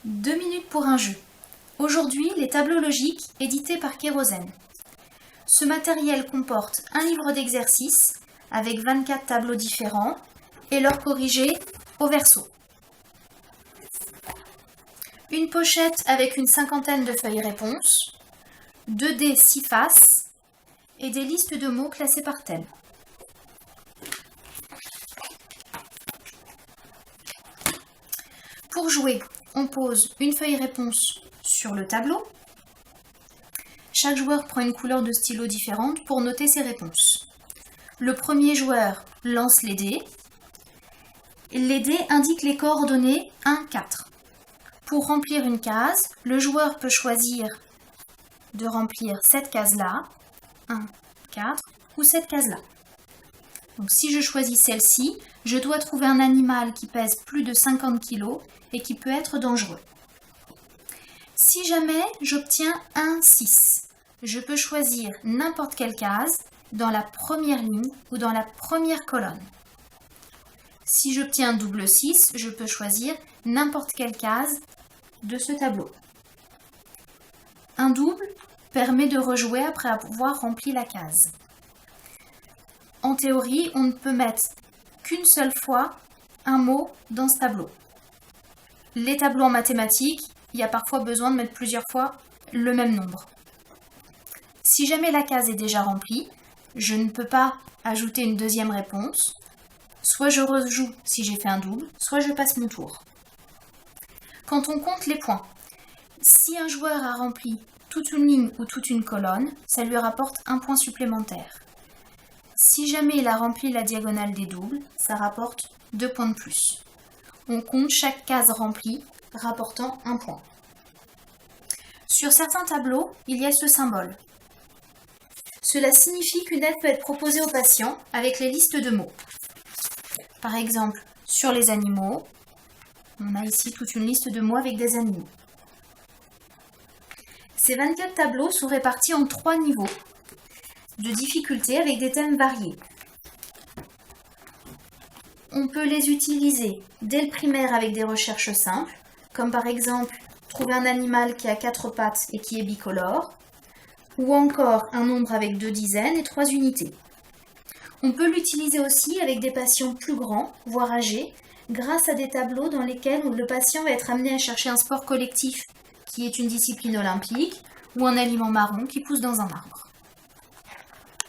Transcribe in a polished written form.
2 minutes pour un jeu. Aujourd'hui, les tableaux logiques édités par Kérosène. Ce matériel comporte un livre d'exercices avec 24 tableaux différents et leurs corrigés au verso. Une pochette avec une cinquantaine de feuilles réponses, 2 dés 6 faces et des listes de mots classés par thème. Pour jouer, on pose une feuille réponse sur le tableau. Chaque joueur prend une couleur de stylo différente pour noter ses réponses. Le premier joueur lance les dés. Les dés indiquent les coordonnées 1, 4. Pour remplir une case, le joueur peut choisir de remplir cette case-là, 1, 4, ou cette case-là. Donc si je choisis celle-ci, je dois trouver un animal qui pèse plus de 50 kg et qui peut être dangereux. Si jamais j'obtiens un 6, je peux choisir n'importe quelle case dans la première ligne ou dans la première colonne. Si j'obtiens un double 6, je peux choisir n'importe quelle case de ce tableau. Un double permet de rejouer après avoir rempli la case. En théorie, on ne peut mettre qu'une seule fois un mot dans ce tableau. Les tableaux en mathématiques, il y a parfois besoin de mettre plusieurs fois le même nombre. Si jamais la case est déjà remplie, je ne peux pas ajouter une deuxième réponse. Soit je rejoue si j'ai fait un double, soit je passe mon tour. Quand on compte les points, si un joueur a rempli toute une ligne ou toute une colonne, ça lui rapporte un point supplémentaire. Si jamais il a rempli la diagonale des doubles, ça rapporte 2 points de plus. On compte chaque case remplie, rapportant un point. Sur certains tableaux, il y a ce symbole. Cela signifie qu'une aide peut être proposée au patient avec les listes de mots. Par exemple, sur les animaux, on a ici toute une liste de mots avec des animaux. Ces 24 tableaux sont répartis en 3 niveaux de difficulté avec des thèmes variés. On peut les utiliser dès le primaire avec des recherches simples, comme par exemple trouver un animal qui a 4 pattes et qui est bicolore, ou encore un nombre avec 2 dizaines et 3 unités. On peut l'utiliser aussi avec des patients plus grands, voire âgés, grâce à des tableaux dans lesquels le patient va être amené à chercher un sport collectif qui est une discipline olympique ou un aliment marron qui pousse dans un arbre.